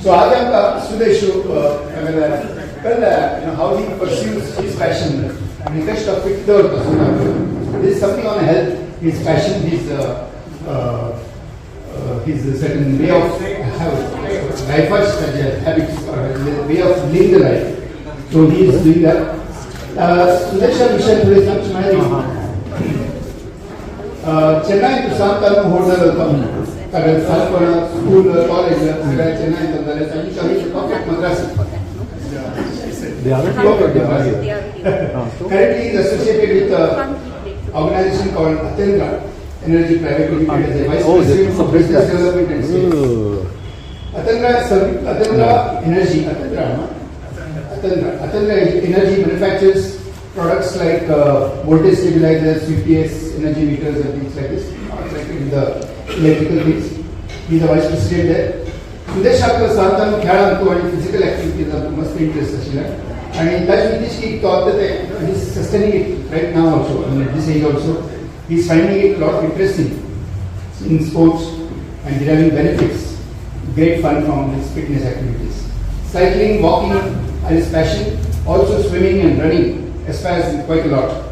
So Ajam Sudeshu, how he pursues his passion. And he touched up with this is something on health, his passion, his certain way of life, habits, or way of living the life. So he is doing that. Sudesha Mission today comes to my Chennai to Santanu Hotel. School, college, Chennai, perfect Madrasi. They already Currently, he is associated with an organization called Atendra Energy Private Limited as a Vice President for Business Development and Sales. Atendra Energy manufactures products like voltage stabilizers, UPS, energy meters, and things like this. Like in the electrical things. He is the Vice President there. Sudesh Shankar Santanu Khyalantu and physical activities are must be interested. And in touch with this, he thought that he is sustaining it right now also, and at this age also. He is finding it a lot interesting in sports and deriving benefits. Great fun from his fitness activities. Cycling, walking are his passion. Also swimming and running aspires quite a lot.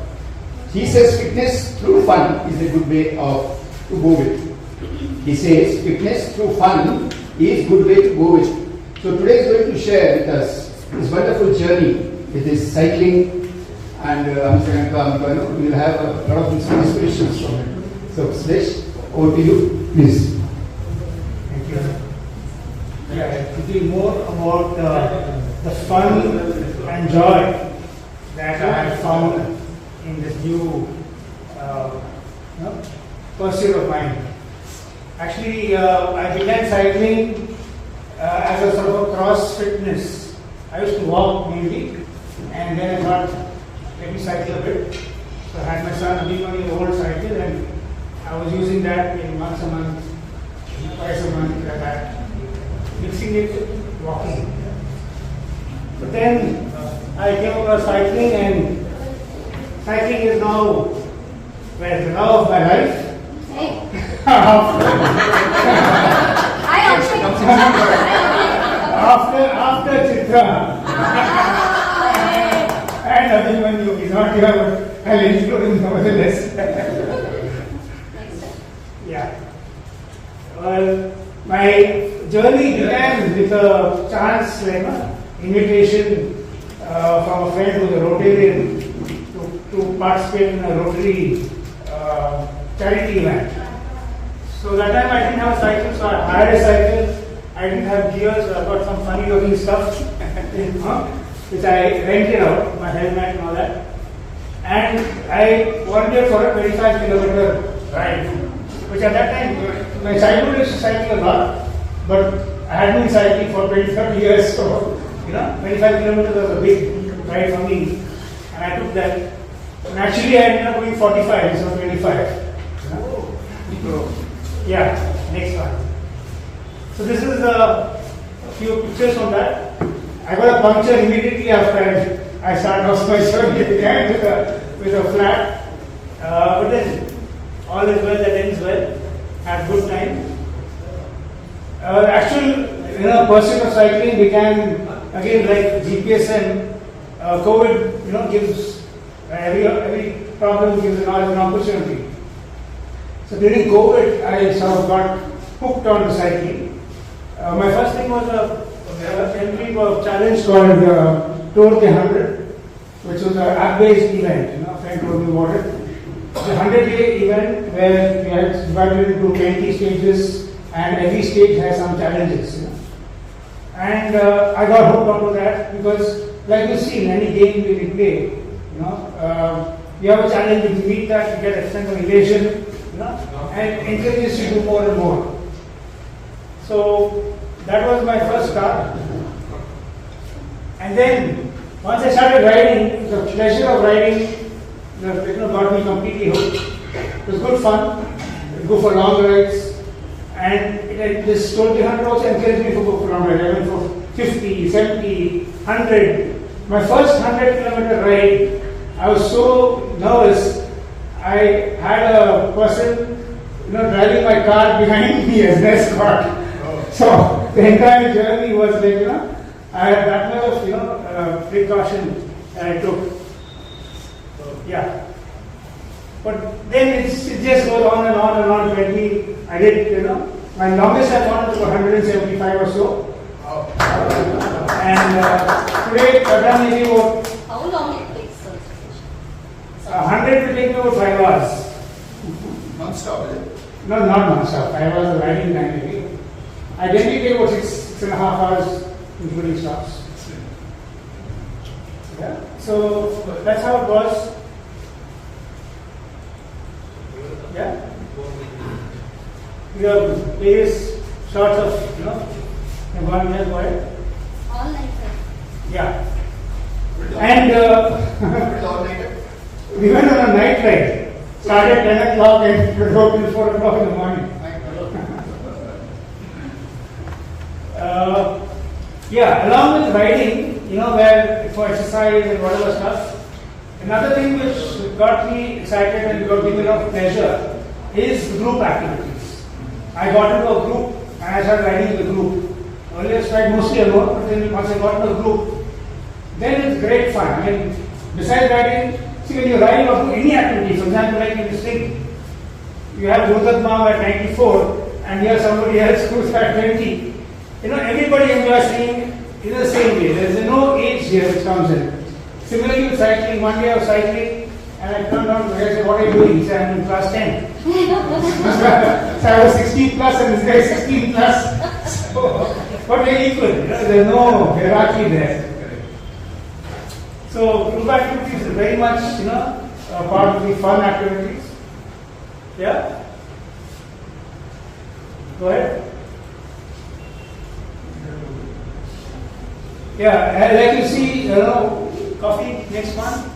He says fitness through fun is a good way to go with. He says fitness through fun is good way to go with. So today is going to share with us his wonderful journey with his cycling, and we will have a lot of inspirations from it. So Sudesh, over to you, please. Thank you. Yeah, it will be more about the fun and joy that I have found in this new pursuit of mine. Actually, I began cycling as a sort of a cross fitness. I used to walk mainly, and then I thought, let me cycle a bit. So I had my son give me an old cycle, and I was using that in once a month, twice a month, like that, mixing it with walking. But then I came across cycling, and cycling is now the love of my life. After Chitra and Abhimanyu is not here, but I'll include him nevertheless. Yeah. Well, my journey began with a chance, invitation from a friend who is a Rotarian to participate in a Rotary charity event. So that time I didn't have a cycle, so I hired a cycle. I didn't have gears, so I got some funny looking stuff which I rented out, my helmet and all that. And I wanted for a 25-kilometer ride, which at that time, my childhood used to cycle a lot, but I had been cycling for 20-30 years, so 25 kilometers was a big ride for me. And I took that. And actually I ended up going 45 instead of 25. Yeah, next one. So this is a few pictures from that. I got a puncture immediately after I started off my journey again with a flat. But then all is well that ends well. Had good time. Actual pursuit of cycling began again like GPSM. COVID gives every problem gives an opportunity. So during COVID, I sort of got hooked on the cycling. My first thing was entry for a challenge called Tour de 100, which was an app-based event. A friend told me about it. It's a 100-day event where we had divided into 20 stages, and every stage has some challenges. And I got hooked onto that because, like you see in any game we play, you have a challenge. If you meet that, you get a sense of elation, and encourages you to do more and more. So that was my first start. And then once I started riding, the pleasure of riding got me completely hooked. It was good fun. I'd go for long rides. And this Tour de 100 also encouraged me to go for long rides. I went for 50, 70, 100. My first 100-kilometer ride, I was so nervous. I had a person driving my car behind me as an escort. So the entire journey was like, I had that much of, precaution I took. So, yeah. But then it just goes on and on and on. 20, I did, my longest I wanted to 175 or so. And today I've done maybe about. How long it takes, sir? 100 will take me about 5 hours. Non-stop, is it? No, not non-stop. 5 hours of riding time maybe. I generally take about 6.5 hours, including stops. Yeah. So that's how it was. Yeah. We have various sorts of, environment for it. All night, sir. Yeah. And we went on a night ride. Started 10 o'clock and drove till 4 o'clock in the morning. Yeah, along with riding, where for exercise and whatever stuff, another thing which got me excited and got me a lot of pleasure is group activities. I got into a group and I started riding in the group. Earlier I tried mostly alone, but then once I got into a group, then it's great fun. I mean, besides riding, see when you ride or do any activity, for example, like in this thing, you have Gurudhatma at 94 and you have somebody else who's at 20. Everybody enjoys seeing in the same way. There is no age here which comes in. Similarly with cycling, one day I was cycling and I turned around to the guy and said, what are you doing? He said, I'm in class 10. So I was 16 plus and this guy is 16 plus. So, but we're equal. There's no hierarchy there. So group activities is very much, a part of the fun activities. Yeah? Go ahead. Yeah, I'd like to see, coffee, next one.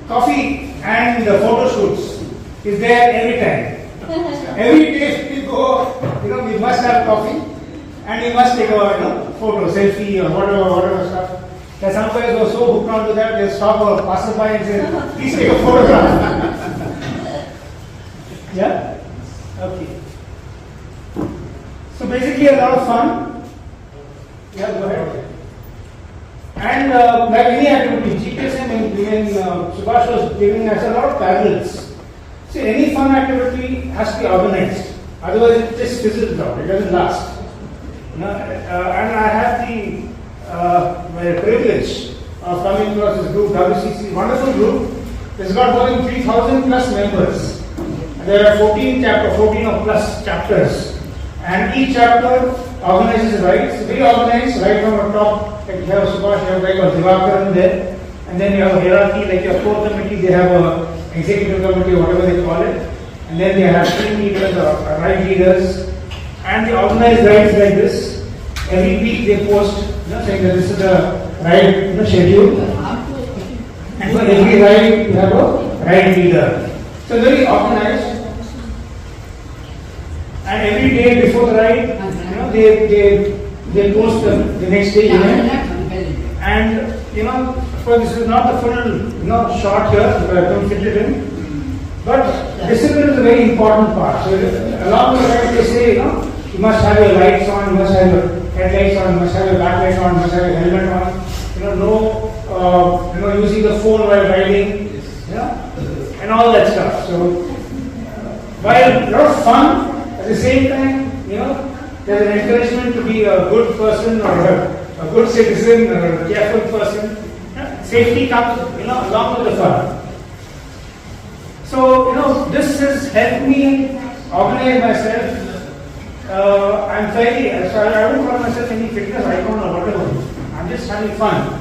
Coffee and the photo shoots is there every time. Every day we go, we must have coffee and we must take a photo, selfie or whatever stuff. That some guys were so hooked onto that, they stop a passerby and say, please take a photograph. Yeah? Okay. So basically a lot of fun. Yeah, go ahead. And like any activity, GPSM, when Subhash was giving us a lot of parallels. See, any fun activity has to be organized. Otherwise, it just fizzles out. It doesn't last. And I have the privilege of coming across this group, WCC, wonderful group. It's got more than 3,000 plus members. There are 14 or plus chapters. And each chapter organizes rides, very organized, right from the top. Like you have Subhash, you have like a Divakaran there, and then you have a hierarchy, like your core committee, they have a executive committee, whatever they call it, and then they have team leaders or ride leaders, and they organize rides like this. Every week they post, saying that this is the ride schedule, and for every ride you have a ride leader. So very organized. And every day before the ride, they post the next day event. And of course this is not the full shot here, but I don't fit it in. But discipline is a very important part. So along the ride they say, you must have your lights on, you must have your headlights on, you must have your backlights on, you must have your helmet on. No using the phone while riding, and all that stuff. So while a lot of fun. At the same time, there's an encouragement to be a good person or a good citizen or a careful person. Safety comes, along with the fun. So, this has helped me organize myself. I'm fairly, so I don't call myself any fitness icon or whatever. I'm just having fun.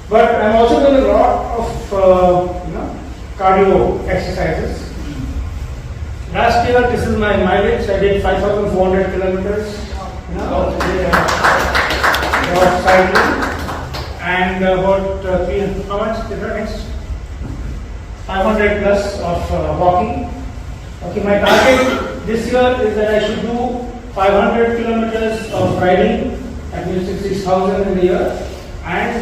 But I'm also doing a lot of, cardio exercises. Last year, this is my mileage. I did 5,400 kilometers of cycling and about 300. How much? Next, 500 plus of walking. Okay, my target this year is that I should do 500 kilometers of riding, that means 66,000 in a year, and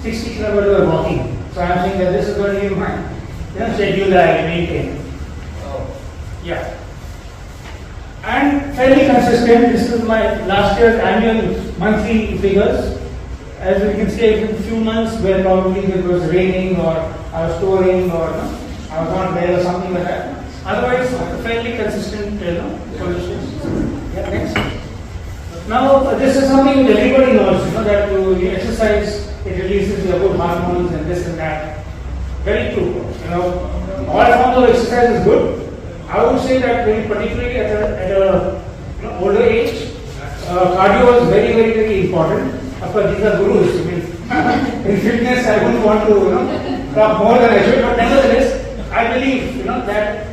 60 kilometers of walking. So I am saying that this is going to be my schedule that I maintain. Yeah. and fairly consistent. This is my last year's annual monthly figures. As you can see, a few months where probably it was raining or I was touring or I was not there or something like that. Otherwise, fairly consistent, conditions. Yeah, next. Now, this is something which everybody knows, that you exercise, it releases your good hormones and this and that. Very true. All forms of exercise is good. I would say that very particularly at a older age, cardio is very, very, very important. Of course, these are gurus. I mean, in fitness, I wouldn't want to talk more than I should, but nevertheless, I believe that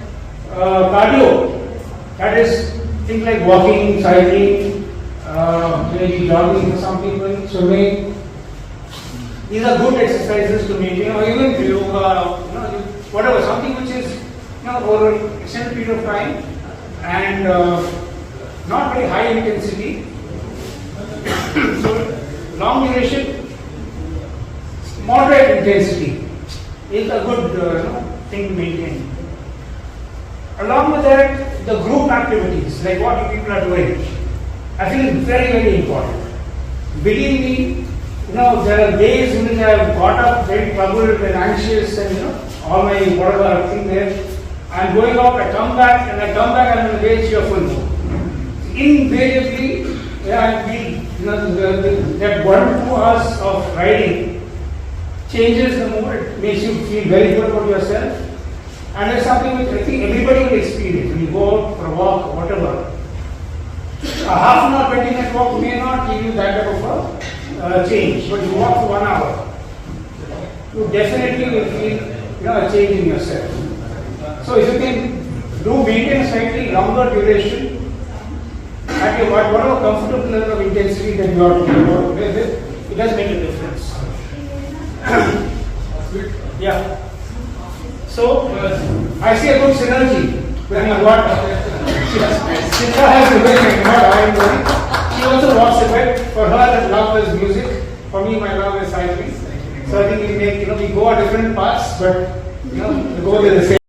cardio, that is things like walking, cycling, maybe jogging for some people, swimming. These are good exercises to maintain, or even yoga, whatever, something which is over an extended period of time and not very high intensity. So, long duration, moderate intensity is a good thing to maintain. Along with that, the group activities, like what you people are doing, I feel is very, very important. Believe me, there are days in which I have got up very troubled and anxious and all my whatever thing there. I am going out, I come back, and I am in a very cheerful mood. Invariably, I feel that 1 to 2 hours of riding changes the mood, it makes you feel very good about yourself. And it's something which I think everybody will experience when you go out for a walk, whatever. A half an hour, 20-minute walk may not give you that type of a change, but you walk for 1 hour, you definitely will feel a change in yourself. So if you can maintain a slightly longer duration at your whatever comfortable level of intensity that you are with, it does make a difference. Yeah. So I see a good synergy when you what Sita has doing and what I am doing. She also walks a bit. For her, that love is music. For me, my love is cycling. So I think we go on different paths, but the goal is the same.